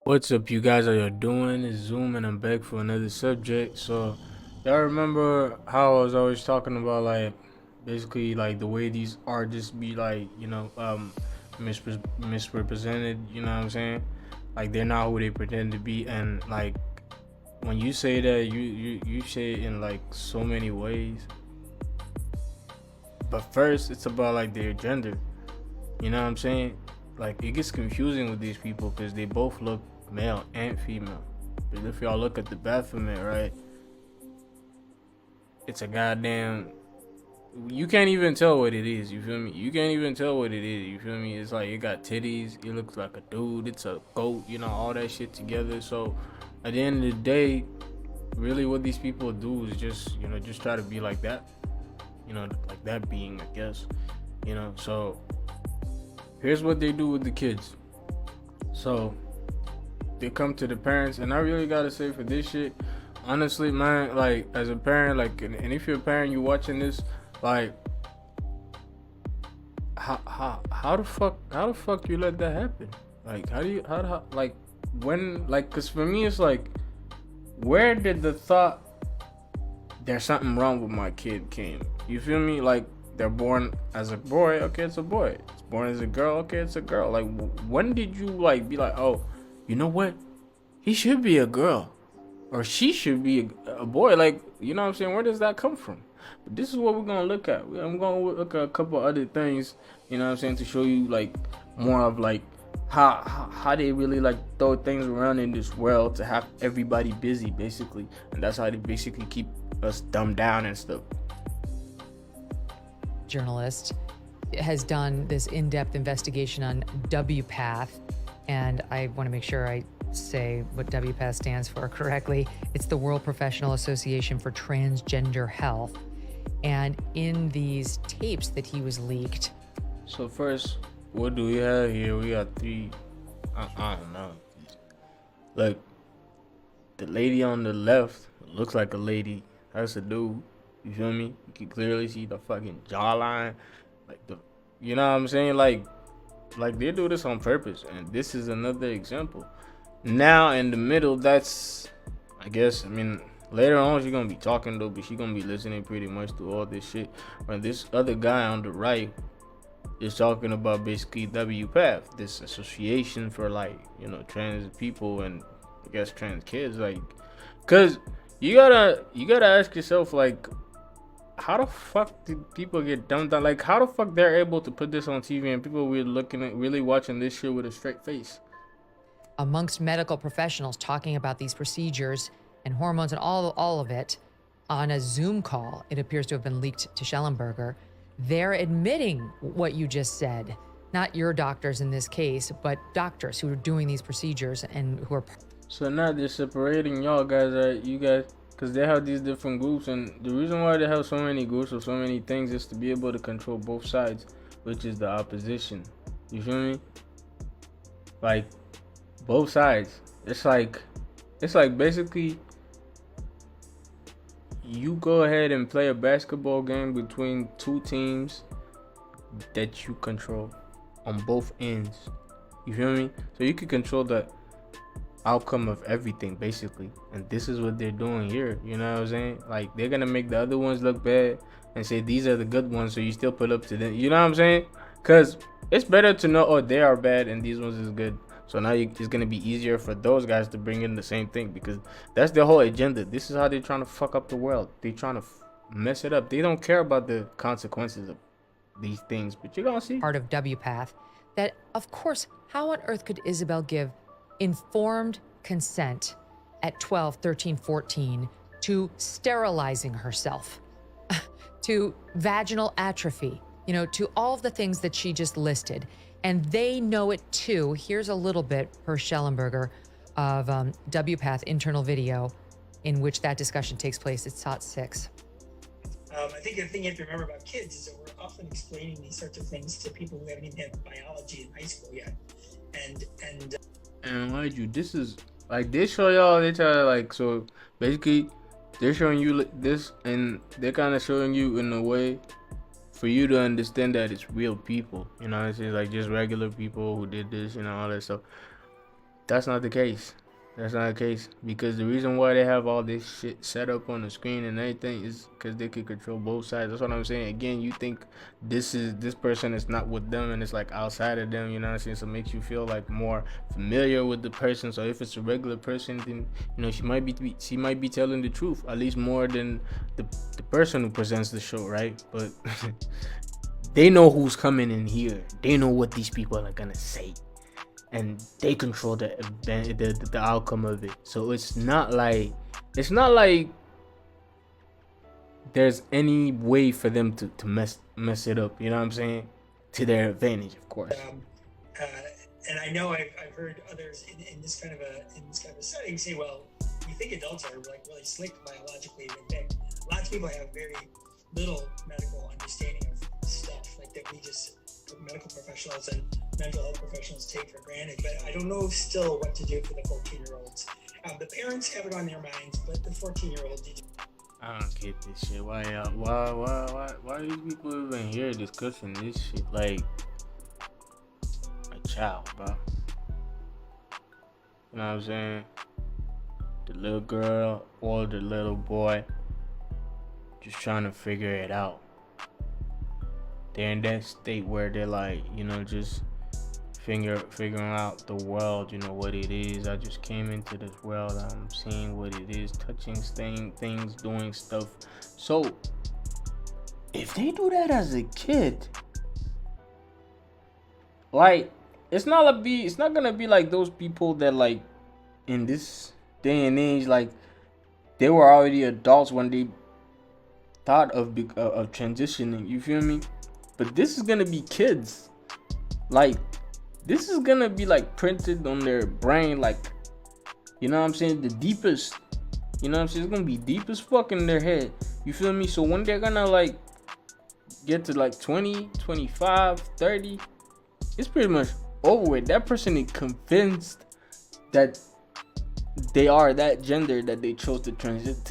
What's up, you guys? How you doing? It's Zoom, and I'm back for another subject. So, y'all remember how I was always talking about, like, basically, like, the way these artists be, like, misrepresented, you know what I'm saying? Like, they're not who they pretend to be. And, like, when you say that, you say it in, like, so many ways. But first, it's about, like, their gender. You know what I'm saying? Like, it gets confusing with these people because they both look male and female. But if y'all look at the Baphomet, right, it's a goddamn. You can't even tell what it is. You feel me? You can't even tell what it is. You feel me? It's like it got titties. It looks like a dude. It's a goat. You know, all that shit together. So, at the end of the day, really, what these people do is just just try to be like that. Like that being, I guess. So here's what they do with the kids. So they come to the parents, and I really gotta say for this shit, honestly, man, like as a parent, like, and if you're a parent, you watching this, like, how the fuck you let that happen? Like, how like when, like, cause for me it's like, where did the thought there's something wrong with my kid came? You feel me? Like, they're born as a boy, okay, it's a boy. It's born as a girl, okay, it's a girl. Like, when did you like be like, oh, you know what? He should be a girl, or she should be a boy. Like, you know what I'm saying? Where does that come from? But this is what we're gonna look at. I'm gonna look at a couple other things. You know what I'm saying, to show you like more of like how they really like throw things around in this world to have everybody busy, basically, and that's how they basically keep us dumbed down and stuff. Journalist has done this in-depth investigation on WPATH, and I want to make sure I say what WPATH stands for correctly. It's the World Professional Association for Transgender Health. And in these tapes that he was leaked. So first, what do we have here? We got three. I don't know. Like, the lady on the left looks like a lady. That's a dude. You feel me? You can clearly see the fucking jawline. Like the, you know what I'm saying? Like they do this on purpose, and this is another example. Now in the middle, that's, I guess, I mean, later on she's gonna be talking though, but she's gonna be listening pretty much to all this shit. When this other guy on the right is talking about basically WPATH, this association for, like, trans people and I guess trans kids, like, cause you gotta ask yourself, like, how the fuck did people get dumbed down? Like, how the fuck they're able to put this on TV and people really watching this shit with a straight face? Amongst medical professionals talking about these procedures and hormones and all of it on a Zoom call. It appears to have been leaked to Schellenberger. They're admitting what you just said. Not your doctors in this case, but doctors who are doing these procedures and who are. So now they're separating y'all guys, right? You guys, because they have these different groups, and the reason why they have so many groups or so many things is to be able to control both sides, which is the opposition. You feel me? Like, both sides. It's like basically you go ahead and play a basketball game between two teams that you control on both ends. You feel me? So you can control the outcome of everything, basically, and this is what they're doing here. You know what I'm saying? Like, they're gonna make the other ones look bad and say these are the good ones, so you still put up to them. You know what I'm saying? Because it's better to know, oh, they are bad and these ones is good. So now it's gonna be easier for those guys to bring in the same thing, because that's their whole agenda. This is how they're trying to fuck up the world. They're trying to mess it up. They don't care about the consequences of these things, but you're gonna see. Part of WPATH, that, of course, how on earth could Isabel give informed consent at 12, 13, 14 to sterilizing herself, to vaginal atrophy, to all of the things that she just listed. And they know it too. Here's a little bit, per Schellenberger, of WPATH internal video in which that discussion takes place. It's SOT 6. I think the thing you have to remember about kids is that we're often explaining these sorts of things to people who haven't even had biology in high school yet. And mind you, this is like, they show y'all, they try to, like, so basically they're showing you this, and they're kind of showing you in a way for you to understand that it's real people. You know what I'm saying? Like, just regular people who did this, all that stuff. That's not the case. That's not the case because the reason why they have all this shit set up on the screen and everything is because they could control both sides. That's what I'm saying. Again, you think this person is not with them and it's like outside of them. You know what I'm saying? So it makes you feel like more familiar with the person. So if it's a regular person, then she might be telling the truth at least more than the person who presents the show, right? But they know who's coming in here. They know what these people are gonna say. And they control the event, the outcome of it. So it's not like there's any way for them to mess it up. You know what I'm saying? To their advantage, of course. And I know I've heard others in this kind of a setting say, well, you think adults are like really slick biologically. In fact, lots of people have very little medical understanding of stuff like that we just medical professionals and mental health professionals take for granted. But I don't know still what to do for the 14-year-olds. The parents have it on their minds, but the 14-year-old. I don't get this shit. Why are these people even here discussing this shit like a child, bro? You know what I'm saying? The little girl or the little boy just trying to figure it out. They're in that state where they're like, just figuring out the world, what it is. I just came into this world. I'm seeing what it is, touching things, doing stuff. So if they do that as a kid, like, it's not gonna be like those people that, like, in this day and age, like, they were already adults when they thought of transitioning. You feel me? But this is gonna be kids. Like, this is gonna be like printed on their brain, like, you know what I'm saying? The deepest, you know what I'm saying? It's gonna be deep as fuck in their head. You feel me? So when they're gonna like get to like 20, 25, 30, it's pretty much over with. That person is convinced that they are that gender that they chose to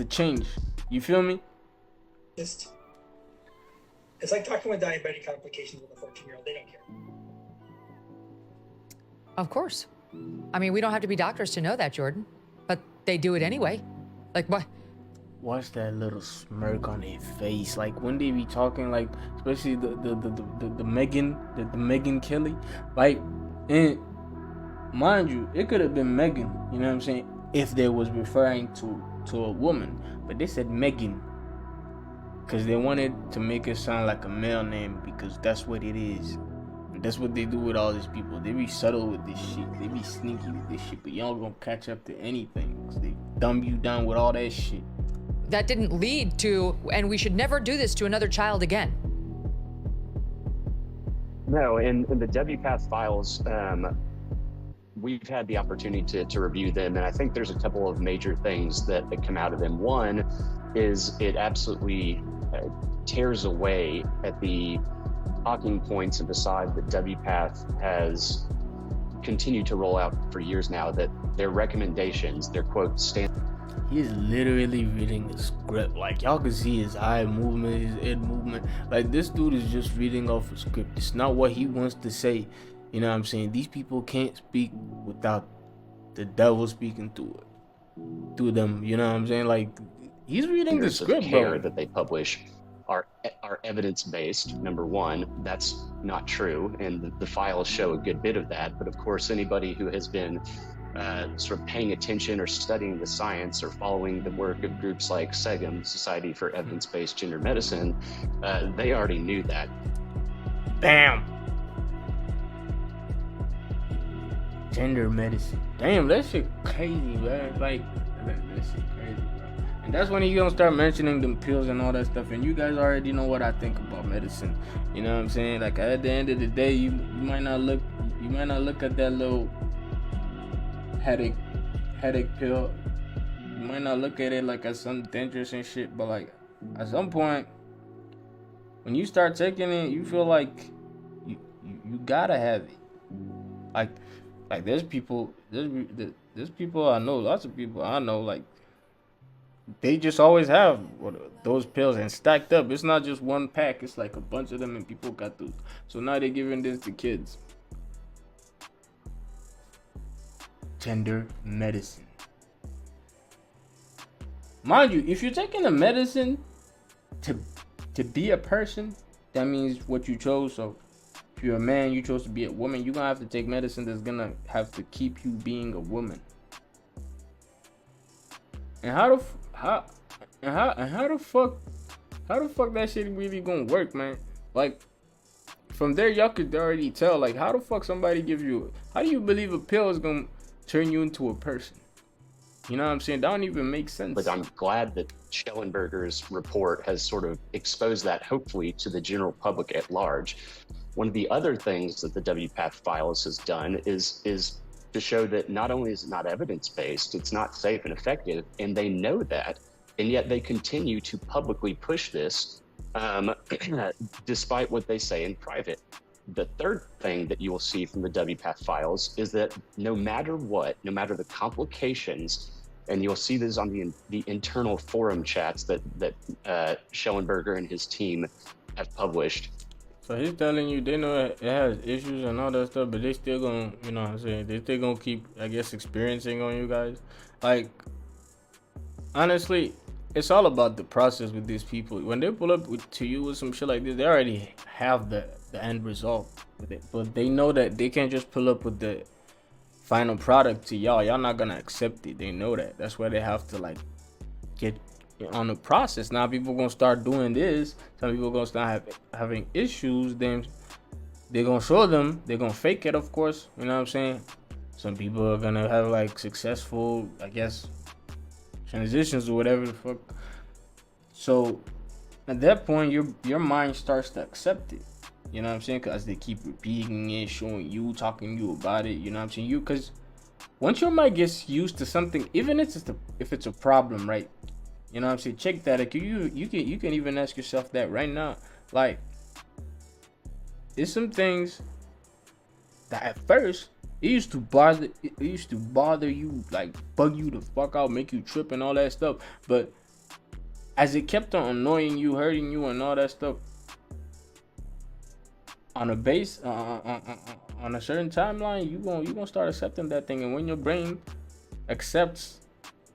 change. You feel me? It's like talking with diabetic complications with a 14-year-old. They don't care. Of course. I mean, we don't have to be doctors to know that, Jordan. But they do it anyway. Like, what? Watch that little smirk on their face. Like, when they be talking, like, especially the Megan Kelly. Like, and mind you, it could have been Megan, you know what I'm saying? If they was referring to a woman. But they said Megan. Because they wanted to make it sound like a male name, because that's what it is. And that's what they do with all these people. They be subtle with this shit. They be sneaky with this shit. But y'all gonna catch up to anything. Because they dumb you down with all that shit. That didn't lead to, and we should never do this to another child again. No, in the WPATH files, we've had the opportunity to review them. And I think there's a couple of major things that come out of them. One is it absolutely tears away at the talking points and decide that WPATH has continued to roll out for years now, that their recommendations, their quote, stand. He's literally reading a script. Like, y'all can see his eye movement, his head movement. Like, this dude is just reading off a script. It's not what he wants to say. You know what I'm saying? These people can't speak without the devil speaking through them. You know what I'm saying? Like, he's reading the script, bro. That they publish are evidence-based. Number one, that's not true, and the files show a good bit of that. But of course, anybody who has been sort of paying attention or studying the science or following the work of groups like SEGM, Society for Evidence-Based Gender Medicine, they already knew that. Bam! Gender medicine. Damn, that shit crazy, man. Like, that shit crazy, bro. And that's when you gonna start mentioning them pills and all that stuff. And you guys already know what I think about medicine. You know what I'm saying? Like, at the end of the day, you might not look at that little headache pill. You might not look at it like as something dangerous and shit. But like, at some point, when you start taking it, you feel like you gotta have it. Like there's people I know, lots of people I know, like, they just always have those pills and stacked up. It's not just one pack, it's like a bunch of them, and people got those. So now they're giving this to kids. gender medicine. Mind you, if you're taking a medicine to be a person, that means what you chose. So if you're a man, you chose to be a woman, you're gonna have to take medicine that's gonna have to keep you being a woman. And how the fuck that shit really gonna work, man? Like, from there y'all could already tell, like, how the fuck somebody gives you, how do you believe a pill is gonna turn you into a person? You know what I'm saying? That don't even make sense. But I'm glad that Schellenberger's report has sort of exposed that, hopefully, to the general public at large. One of the other things that the WPATH files has done is to show that not only is it not evidence-based, it's not safe and effective, and they know that, and yet they continue to publicly push this despite what they say in private. The third thing that you will see from the WPATH files is that no matter what, no matter the complications, and you'll see this on the internal forum chats that Schellenberger and his team have published. So he's telling you they know it has issues and all that stuff, but they still gonna, you know what I'm saying, they still gonna keep, I guess, experiencing on you guys. Like, honestly, it's all about the process with these people. When they pull up to you with some shit like this, they already have the end result with it. But they know that they can't just pull up with the final product to y'all. Y'all not gonna accept it. They know that. That's why they have to, like, get on the process. Now people gonna start doing this. Some people gonna start having issues. Then they're gonna show them. They're gonna fake it, of course. You know what I'm saying? Some people are gonna have, like, successful, I guess, transitions or whatever the fuck. So at that point, your mind starts to accept it. You know what I'm saying? Because they keep repeating it, showing you, talking to you about it. You know what I'm saying? Because once your mind gets used to something, even if it's a problem, right? You know what I'm saying? Check that. Like, you can even ask yourself that right now. Like, there's some things that at first it used to bother you, like, bug you the fuck out, make you trip and all that stuff. But as it kept on annoying you, hurting you, and all that stuff, on a base, on a certain timeline, you gonna start accepting that thing. And when your brain accepts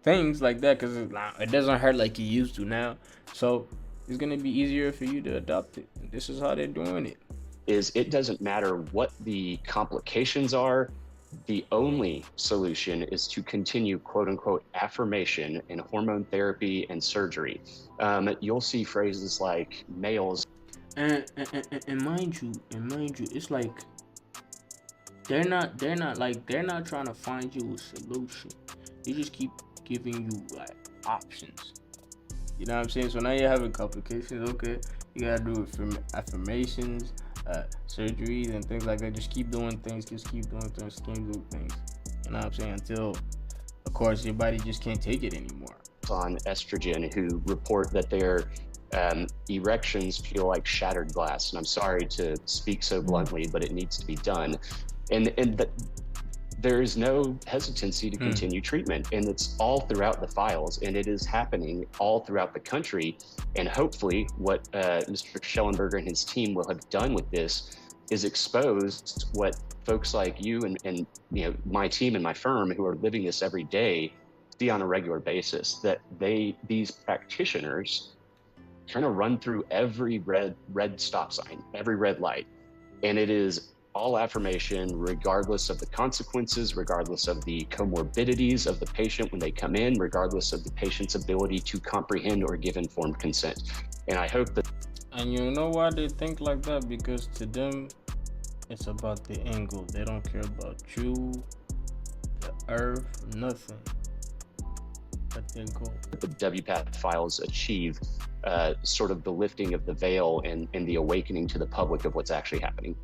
things like that, because it doesn't hurt like it used to now, so it's gonna be easier for you to adopt it. This is how they're doing it. It doesn't matter what the complications are. The only solution is to continue, quote unquote, affirmation in hormone therapy and surgery. You'll see phrases like males. And mind you, it's like they're not trying to find you a solution. They just keep giving you, like, options. You know what I'm saying? So now you're having complications. Okay, you gotta do affirmations, surgeries, and things like that. Just keep doing things. Just keep doing things. Keep doing things. You know what I'm saying? Until, of course, your body just can't take it anymore. On estrogen who report that their erections feel like shattered glass. And I'm sorry to speak so bluntly, but it needs to be done. And there is no hesitancy to continue treatment, and it's all throughout the files, and it is happening all throughout the country. And hopefully what Mr. Schellenberger and his team will have done with this is exposed what folks like you and you know, my team and my firm who are living this every day see on a regular basis, that these practitioners kind of run through every red stop sign, every red light. And it is all affirmation, regardless of the consequences, regardless of the comorbidities of the patient when they come in, regardless of the patient's ability to comprehend or give informed consent. And I hope that. And you know why they think like that? Because to them, it's about the angle. They don't care about you, the earth, nothing. But their goal. The WPATH files achieve sort of the lifting of the veil and the awakening to the public of what's actually happening.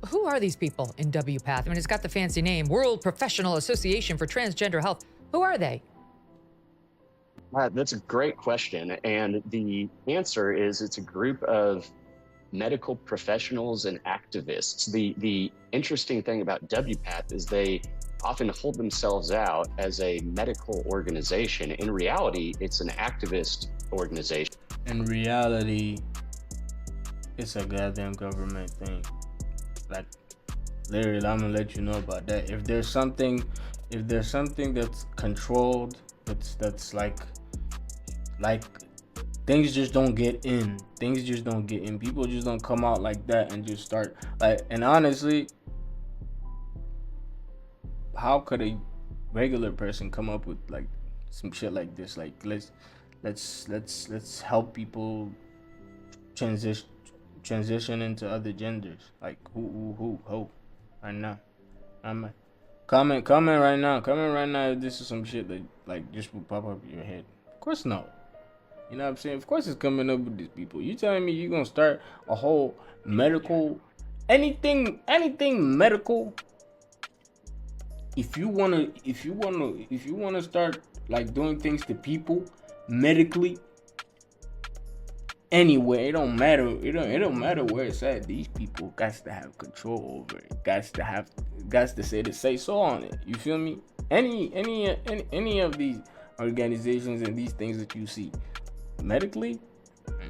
Who are these people in WPATH? I mean, it's got the fancy name, World Professional Association for Transgender Health. Who are they? That's a great question. And the answer is it's a group of medical professionals and activists. The interesting thing about WPATH is they often hold themselves out as a medical organization. In reality, it's an activist organization. In reality, it's a goddamn government thing. Like, literally, I'm gonna let you know about that. If there's something if there's something that's controlled, that's like things just don't get in. Things just don't get in. People just don't come out like that and just start like. And honestly, how could a regular person come up with like some shit like this? Like let's help people transition into other genders. Like who right now. I'm comment right now. Comment right now if this is some shit that like just will pop up in your head. Of course not. You know what I'm saying? Of course it's coming up with these people. You telling me you're gonna start a whole medical anything medical? If you wanna start like doing things to people medically, anyway, it don't matter. It don't matter where it's at. These people got to have control over it. Got to say so on it. You feel me? Any of these organizations and these things that you see medically,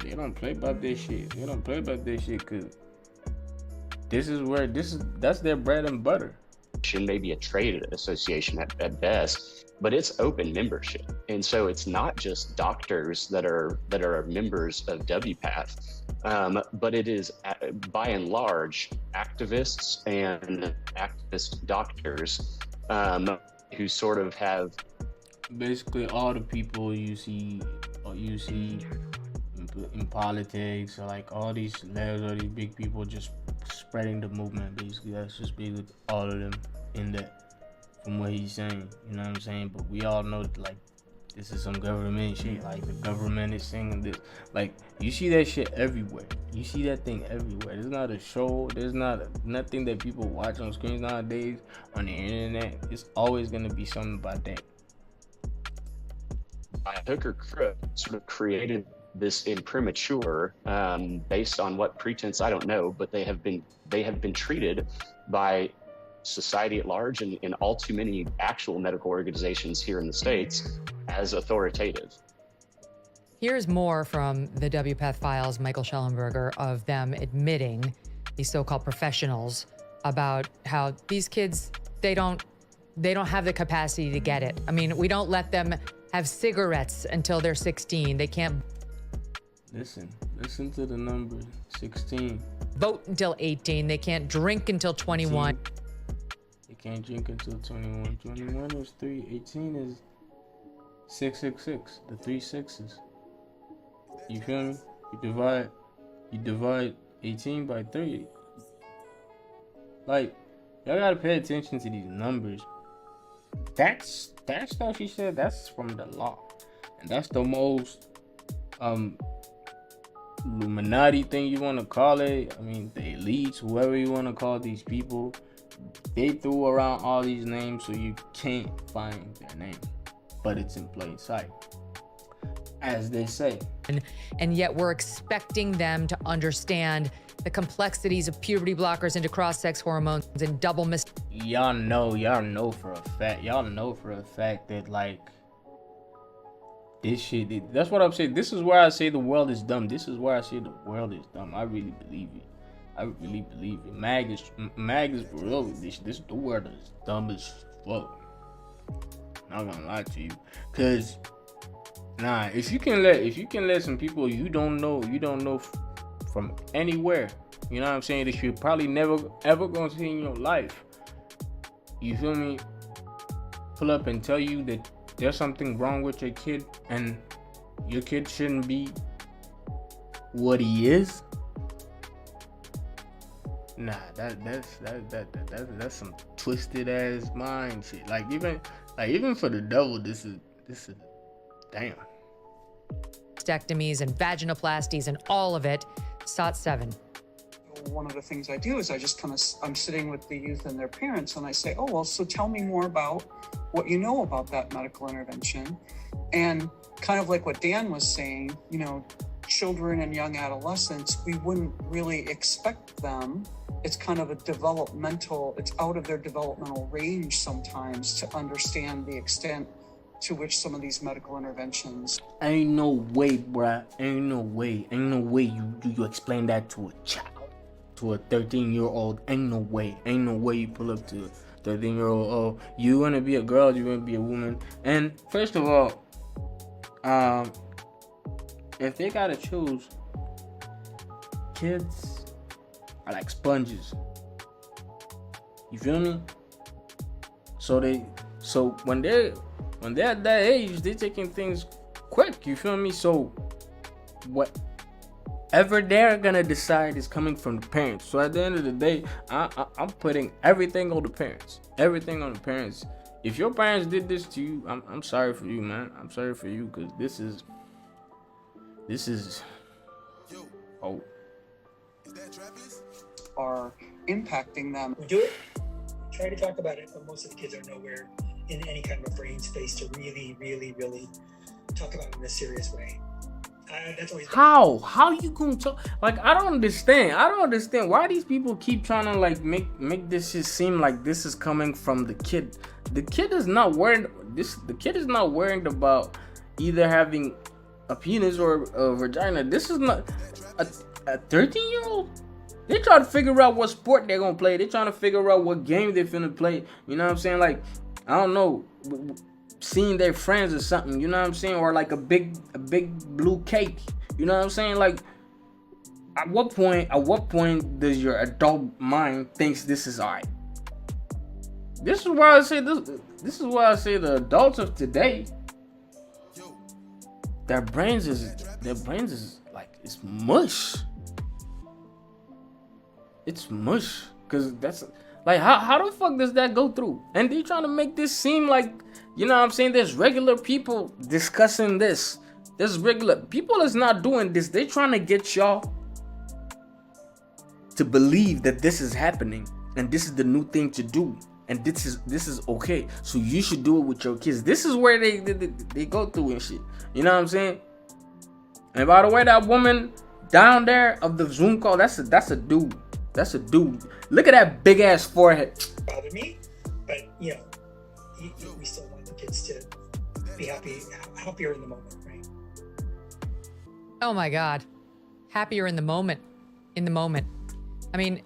they don't play about this shit. They don't play about this shit because that's their bread and butter. Maybe a trade association at best, but it's open membership, and so it's not just doctors that are members of WPATH, but it is by and large activists and activist doctors who sort of have basically all the people you see in politics, or like all these celebs, all these big people just spreading the movement. Basically, that's just big with all of them in that, from what he's saying. You know what I'm saying? But we all know that, like, this is some government shit. Like, the government is saying this. Like, you see that shit everywhere. You see that thing everywhere. There's not a show. There's nothing that people watch on screens nowadays on the internet. It's always gonna be something about that. By hook or crook, sort of created this imprimatur based on what pretense I don't know, but they have been treated by society at large and all too many actual medical organizations here in the States as authoritative. Here's more from the WPATH files, Michael Schellenberger, of them admitting, these so-called professionals, about how these kids, they don't have the capacity to get it. I mean, we don't let them have cigarettes until they're 16. They can't listen to the number 16. Vote until 18. They can't drink until 21. They can't drink until 21. 21 is 3. 18 is 666. The 3 sixes. You feel me? You divide 18 by 3. Like, y'all gotta pay attention to these numbers. That stuff she said, that's from the law. And that's the most Illuminati thing you want to call it. I mean, the elites, whoever you want to call these people, they threw around all these names so you can't find their name, but it's in plain sight, as they say. And yet we're expecting them to understand the complexities of puberty blockers into cross-sex hormones and double Y'all know for a fact that, like, this shit, that's what I'm saying. This is where I say the world is dumb. I really believe it. Mag is for real with this. The world is dumb as fuck. Not gonna lie to you. Cause, if you can let some people you don't know from anywhere, you know what I'm saying, that you're probably never ever gonna see in your life, you feel me, pull up and tell you that there's something wrong with your kid and your kid shouldn't be what he is. That's some twisted ass mind shit. Like even for the devil, this is damn. Mastectomies and vaginoplasties and all of it. SOT7. One of the things I do is I'm sitting with the youth and their parents, and I say, oh, well, so tell me more about what you know about that medical intervention. And kind of like what Dan was saying, you know, children and young adolescents, we wouldn't really expect them. It's kind of it's out of their developmental range sometimes to understand the extent to which some of these medical interventions. Ain't no way, bruh. Ain't no way you explain that to a child, to a 13-year-old. Ain't no way you pull up to 13-year-old, oh, you want to be a girl, you want to be a woman. And first of all, if they gotta choose, kids are like sponges. You feel me? So when they're at that age, they're taking things quick. You feel me? So whatever they're gonna decide is coming from the parents. So at the end of the day, I'm putting everything on the parents. Everything on the parents. If your parents did this to you, I'm sorry for you, man. I'm sorry for you, because this is oh. Are impacting them. We do it, try to talk about it, but most of the kids are nowhere in any kind of a brain space to really, really, really talk about it in a serious way. That's always how you gonna talk? Like, I don't understand why these people keep trying to like make this shit seem like this is coming from the kid. The kid is not worried about either having a penis or a vagina. This is not a 13-year-old. They trying to figure out what sport they're gonna play. They trying to figure out what game they're finna play. You know what I'm saying? Like, I don't know, seeing their friends or something. You know what I'm saying? Or like a big blue cake. You know what I'm saying? Like, at what point does your adult mind thinks this is alright? This is why I say this. This is why I say the adults of today, their brains is like, it's mush. It's mush. Cause that's like, how the fuck does that go through? And they trying to make this seem like, you know what I'm saying, there's regular people discussing this. There's regular people is not doing this. They trying to get y'all to believe that this is happening and this is the new thing to do. And this is okay. So you should do it with your kids. This is where they go through and shit. You know what I'm saying? And by the way, that woman down there of the Zoom call, that's a dude. That's a dude. Look at that big ass forehead. Bother me, but you know, we still want the kids to be happier in the moment, right? Oh my God, happier in the moment. In the moment. I mean,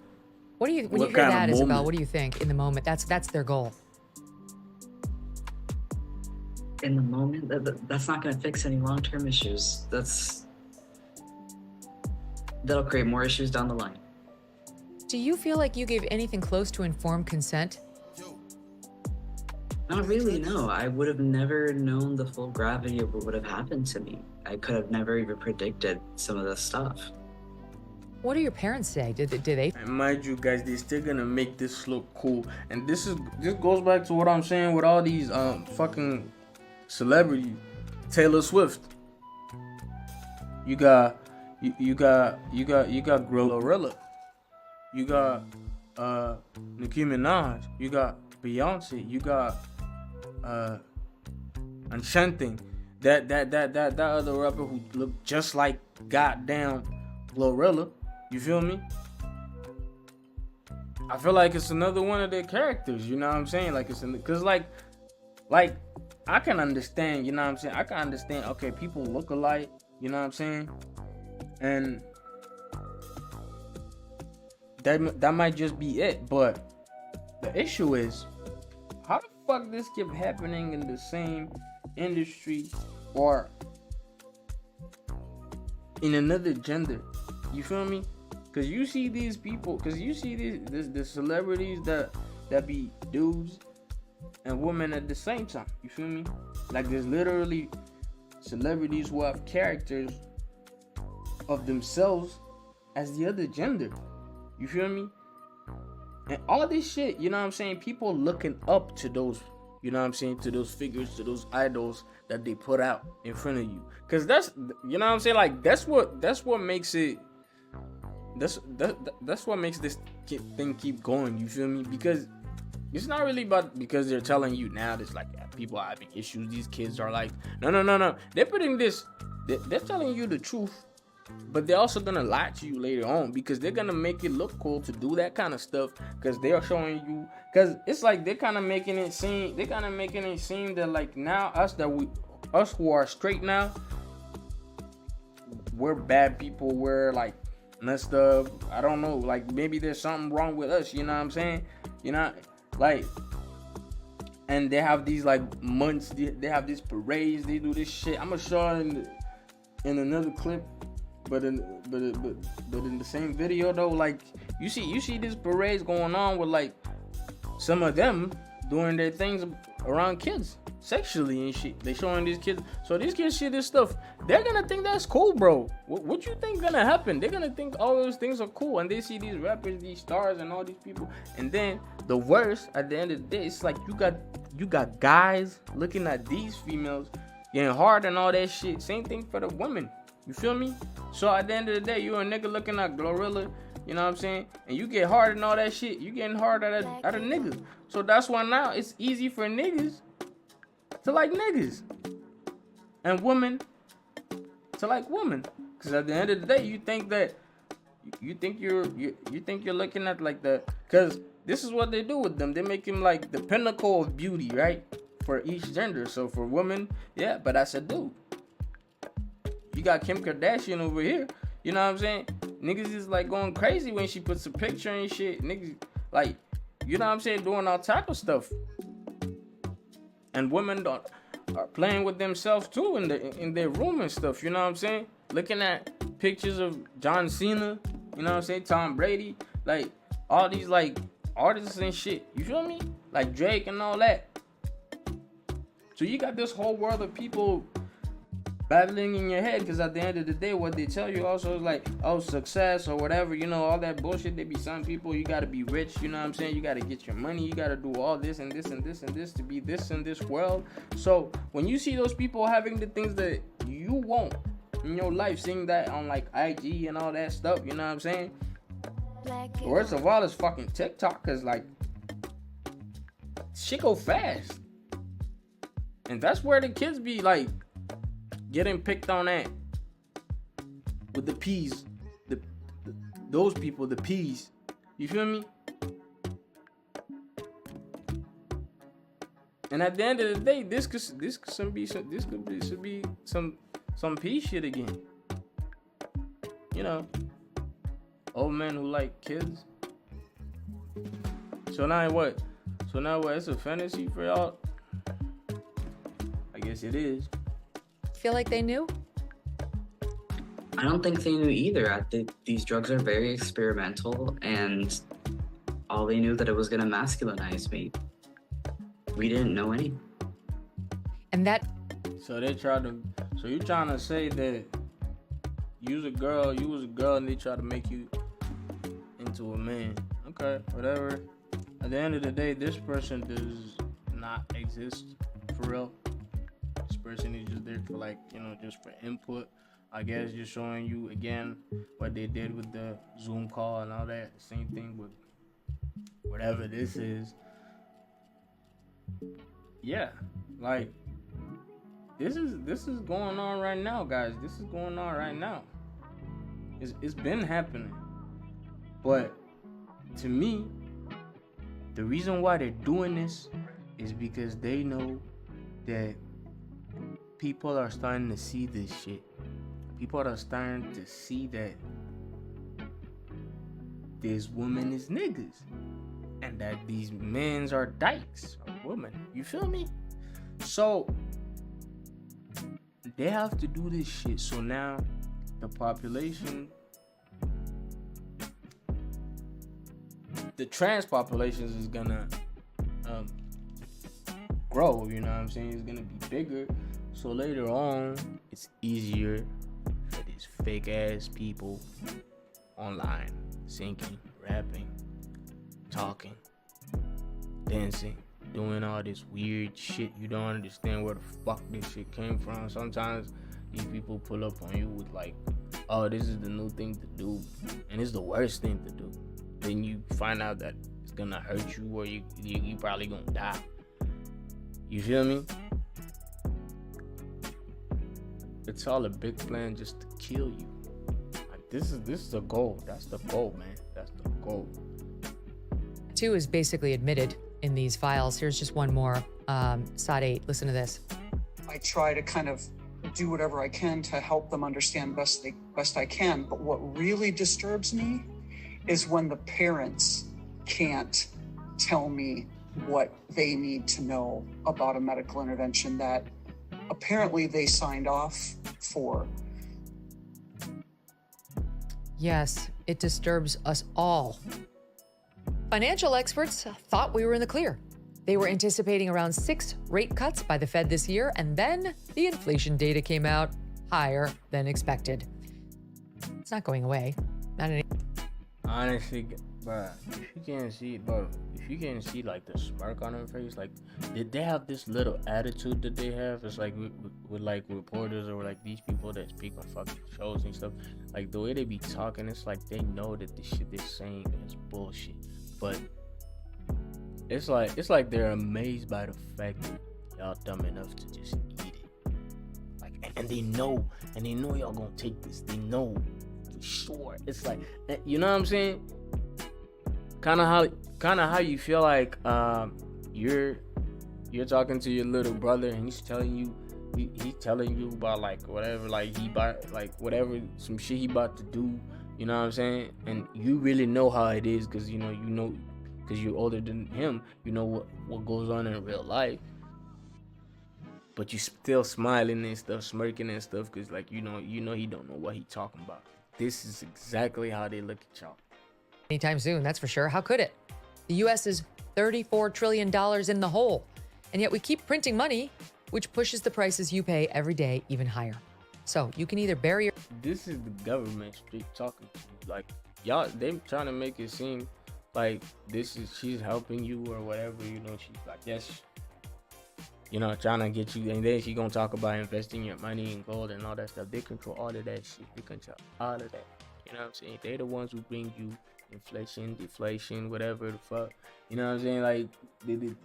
when you hear that, Isabel, what do you think? In the moment, that's their goal. In the moment, that's not going to fix any long-term issues. That'll create more issues down the line. Do you feel like you gave anything close to informed consent? Not really, no. I would have never known the full gravity of what would have happened to me. I could have never even predicted some of this stuff. What do your parents say? Did they? And mind you guys, they're still gonna make this look cool. And this goes back to what I'm saying with all these fucking celebrities. Taylor Swift. You got Glorilla. You got Nicki Minaj. You got Beyonce. You got Enchanting. That other rapper who looked just like goddamn Glorilla. You feel me? I feel like it's another one of their characters. You know what I'm saying? Like, it's because like I can understand. You know what I'm saying? I can understand. Okay, people look alike. You know what I'm saying? And that might just be it. But the issue is, how the fuck this keep happening in the same industry or in another gender? You feel me? Cause you see these people, the celebrities that be dudes and women at the same time. You feel me? Like, there's literally celebrities who have characters of themselves as the other gender. You feel me? And all this shit, you know what I'm saying? People looking up to those, you know what I'm saying, to those figures, to those idols that they put out in front of you. Cause that's, you know what I'm saying? Like, that's what makes it. That's what makes this thing keep going. You feel me? Because it's not really about because they're telling you now. There's like, yeah, people are having issues. These kids are like, no. They're putting this. They're telling you the truth, but they're also gonna lie to you later on because they're gonna make it look cool to do that kind of stuff because they are showing you. Because it's like they're kind of making it seem. They're kind of making it seem that like now us who are straight now, we're bad people. We're like messed up. I don't know. Like maybe there's something wrong with us. You know what I'm saying? You know, like and they have these like months. They have these parades. They do this shit. I'm gonna show in another clip, but in the same video though, like you see these parades going on with like some of them doing their things around kids sexually and shit. They showing these kids, so these kids see this stuff. They're gonna think that's cool, bro. What you think gonna happen? They're gonna think all those things are cool, and they see these rappers, these stars, and all these people. And then the worst, at the end of the day, it's like you got guys looking at these females getting hard and all that shit. Same thing for the women. You feel me? So at the end of the day, you a nigga looking at Glorilla, you know what I'm saying? And you get hard and all that shit. You getting hard at a nigga. So that's why now it's easy for niggas to like niggas, and women to like women. Cause at the end of the day, you think you're looking at like the, cause this is what they do with them. They make him like the pinnacle of beauty, right? For each gender. So for women, yeah, but that's a dude. You got Kim Kardashian over here. You know what I'm saying? Niggas is like going crazy when she puts a picture and shit. Niggas like, you know what I'm saying, doing all type of stuff. And women are playing with themselves too in their room and stuff. You know what I'm saying? Looking at pictures of John Cena. You know what I'm saying? Tom Brady. Like all these like artists and shit. You feel me? Like Drake and all that. So you got this whole world of people battling in your head, because at the end of the day, what they tell you also is like, oh, success or whatever, you know, all that bullshit. They be telling people you gotta be rich, you know what I'm saying? You gotta get your money, you gotta do all this and this and this and this to be this in this world. So when you see those people having the things that you want in your life, seeing that on like IG and all that stuff, you know what I'm saying? Worst of all is fucking TikTok, cause like shit go fast. And that's where the kids be like getting picked on at with the P's, those people, the P's. You feel me? And at the end of the day, this could be some P shit again. You know, old men who like kids. So now what? It's a fantasy for y'all? I guess it is. Feel like they knew? I don't think they knew either. I think these drugs are very experimental, and all they knew that it was going to masculinize me. We didn't know any. And that... So they tried to... So you trying to say that you was a girl, and they tried to make you into a man. Okay, whatever. At the end of the day, this person does not exist for real. This person is just there for like, you know, just for input. I guess just showing you again what they did with the Zoom call and all that. Same thing with whatever this is. Yeah, like this is going on right now, guys. This is going on right now. It's been happening. But to me, the reason why they're doing this is because they know that people are starting to see this shit. People are starting to see that this woman is niggas and that these men are dykes or women. You feel me? So they have to do this shit. So now the population, the trans populations is gonna grow, you know what I'm saying? It's gonna be bigger. So later on, it's easier for these fake ass people online, singing, rapping, talking, dancing, doing all this weird shit. You don't understand where the fuck this shit came from. Sometimes these people pull up on you with like, oh, this is the new thing to do, and it's the worst thing to do. Then you find out that it's gonna hurt you, or you probably gonna die. You feel me? It's all a big plan just to kill you. Like this is the goal. That's the goal, man. That's the goal. Two is basically admitted in these files. Here's just one more. Sade, listen to this. I try to kind of do whatever I can to help them understand best I can. But what really disturbs me is when the parents can't tell me what they need to know about a medical intervention that apparently they signed off for. Yes, it disturbs us all. Financial experts thought we were in the clear. They were anticipating around 6 rate cuts by the Fed this year, and then the inflation data came out higher than expected. It's not going away. Not any. Honestly, bro, if you can't see like the smirk on her face, like they have this little attitude that they have. It's like with like reporters or like these people that speak on fucking shows and stuff. Like the way they be talking, it's like they know that the shit they're saying is bullshit, but it's like they're amazed by the fact that y'all dumb enough to just eat it. Like, and they know y'all gonna take this. They know for sure. It's like, you know what I'm saying? Kind of how you feel like you're talking to your little brother and he's telling you about like whatever, like he bought like whatever, some shit he about to do. You know what I'm saying? And you really know how it is because you know. Because you're older than him, you know what goes on in real life. But you still smiling and stuff, smirking and stuff, because like you know he don't know what he talking about. This is exactly how they look at y'all. Anytime soon, that's for sure. How could it? The U.S. is $34 trillion in the hole, and yet we keep printing money, which pushes the prices you pay every day even higher. So you can either bury your... This is the government straight talking to you. Like, y'all, they trying to make it seem like she's helping you or whatever, you know. She's like, yes, you know, trying to get you, and then she gonna talk about investing your money in gold and all that stuff. They control all of that shit. They control all of that. You know what I'm saying? They're the ones who bring you inflation, deflation, whatever the fuck. You know what I'm saying? Like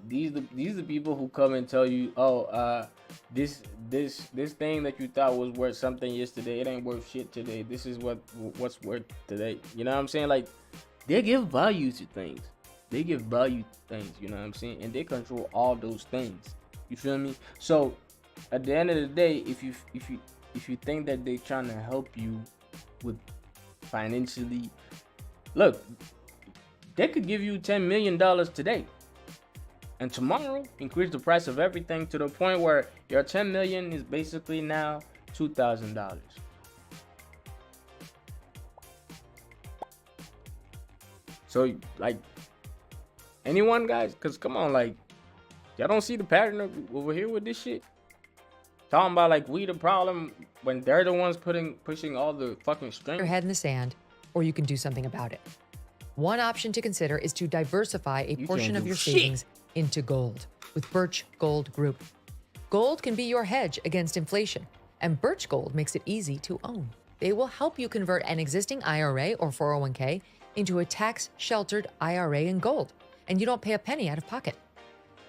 these the people who come and tell you, oh, this thing that you thought was worth something yesterday, it ain't worth shit today. This is what's worth today. You know what I'm saying? Like, they give value to things. You know what I'm saying? And they control all those things. You feel me? So at the end of the day, if you think that they're trying to help you with financially, look, they could give you $10 million today, and tomorrow increase the price of everything to the point where your $10 million is basically now $2,000. So, like, anyone, guys? Because, come on, like, y'all don't see the pattern over here with this shit? Talking about, like, we the problem when they're the ones pushing all the fucking strings. Your head in the sand, or you can do something about it. One option to consider is to diversify a portion of your savings into gold with Birch Gold Group. Gold can be your hedge against inflation, and Birch Gold makes it easy to own. They will help you convert an existing IRA or 401k into a tax-sheltered IRA in gold, and you don't pay a penny out of pocket.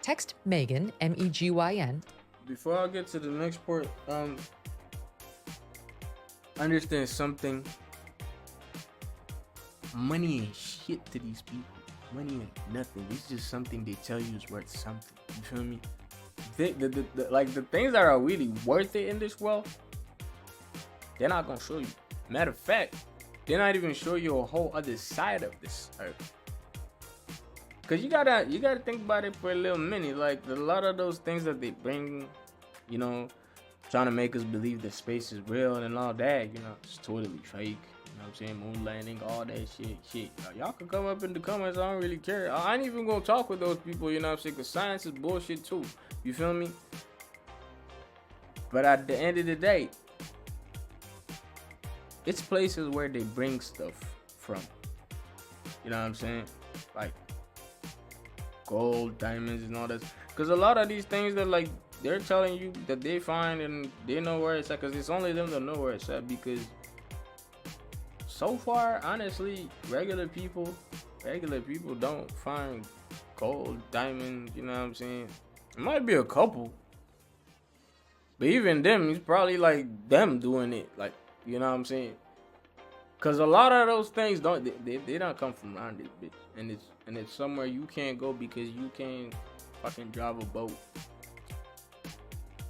Text Megan, MEGYN. Before I get to the next part, understand something. Money ain't shit to these people. Money ain't nothing. It's just something they tell you is worth something. You feel me? Like the things that are really worth it in this world, they're not gonna show you. Matter of fact, they're not even show you a whole other side of this earth. Cause you gotta think about it for a little minute. Like a lot of those things that they bring, you know, trying to make us believe that space is real and all that, you know, it's totally fake. You know what I'm saying? Moon landing, all that shit. Y'all can come up in the comments. I don't really care. I ain't even gonna talk with those people, you know what I'm saying? Cause science is bullshit too. You feel me? But at the end of the day, it's places where they bring stuff from. You know what I'm saying? Like gold, diamonds, and all that. Because a lot of these things that, like, they're telling you that they find and they know where it's at. Because it's only them that know where it's at. Because so far, honestly, regular people don't find gold, diamonds. You know what I'm saying? It might be a couple. But even them, it's probably like them doing it. Like, you know what I'm saying? Cause a lot of those things they don't come from around this bitch, and it's somewhere you can't go because you can't fucking drive a boat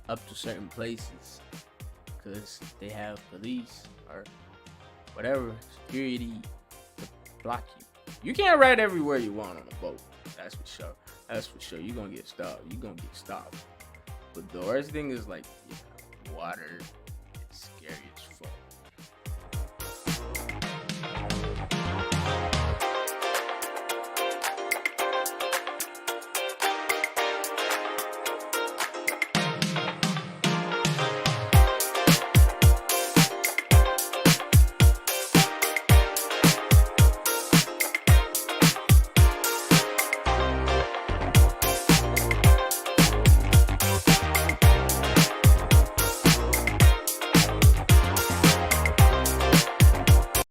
up to certain places, cause they have police or whatever security to block you. You can't ride everywhere you want on a boat, that's for sure. That's for sure. You're gonna get stopped. You're gonna get stopped. But the worst thing is like water. It's scary.